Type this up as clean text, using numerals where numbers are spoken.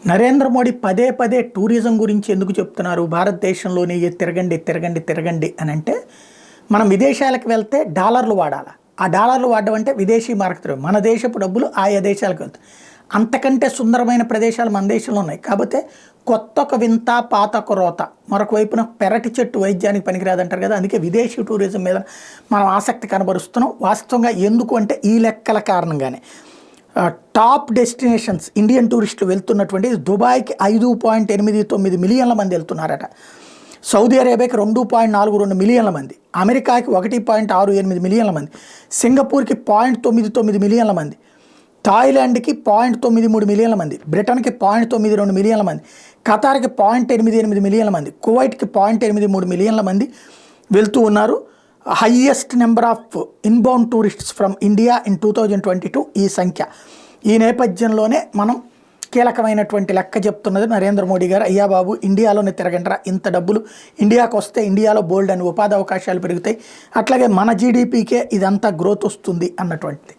నరేంద్ర మోడీ పదే పదే టూరిజం గురించి ఎందుకు చెప్తున్నారు? భారతదేశంలోనే తిరగండి తిరగండి తిరగండి అని అంటే, మనం విదేశాలకు వెళ్తే డాలర్లు వాడాలి. ఆ డాలర్లు వాడడం అంటే విదేశీ మార్కెట్. మన దేశపు డబ్బులు ఆయా దేశాలకు వెళ్తాయి. అంతకంటే సుందరమైన ప్రదేశాలు మన దేశంలో ఉన్నాయి. కాకపోతే కొత్త ఒక వింత పాత ఒక రోత, మరొక వైపున పెరటి చెట్టు వైద్యానికి పనికిరాదంటారు కదా. అందుకే విదేశీ టూరిజం మీద మనం ఆసక్తి కనబరుస్తున్నాం. వాస్తవంగా ఎందుకు అంటే ఈ లెక్కల కారణంగానే టాప్ డెస్టినేషన్స్ ఇండియన్ టూరిస్టులు వెళ్తున్నటువంటి దుబాయ్కి 5.89 మిలియన్ల మంది వెళ్తున్నారట. సౌదీ అరేబియాకి 2.42 మిలియన్ల మంది, అమెరికాకి 1.68 మిలియన్ల మంది, సింగపూర్కి 0.99 మిలియన్ల మంది, థాయిలాండ్కి 0.93 మిలియన్ల మంది, బ్రిటన్కి 0.92 మిలియన్ల మంది, ఖతార్కి 0.88 మిలియన్ల మంది, కువైట్కి 0.83 మిలియన్ల మంది వెళ్తూ ఉన్నారు. Highest number of inbound tourists from India in 2022 ఈ సంఖ్య. ఈ నేపథ్యంలోనే మనం కీలకమైనటువంటి లెక్క చెప్తున్నది నరేంద్ర మోడీ గారు. అయ్యా బాబు, ఇండియాలోనే తిరగంటారా, ఇంత డబ్బులు ఇండియాకు వస్తే ఇండియాలో బోల్డ్ అని ఉపాధి అవకాశాలు పెరుగుతాయి, అట్లాగే మన జీడిపికే ఇదంతా గ్రోత్ వస్తుంది అన్నటువంటిది.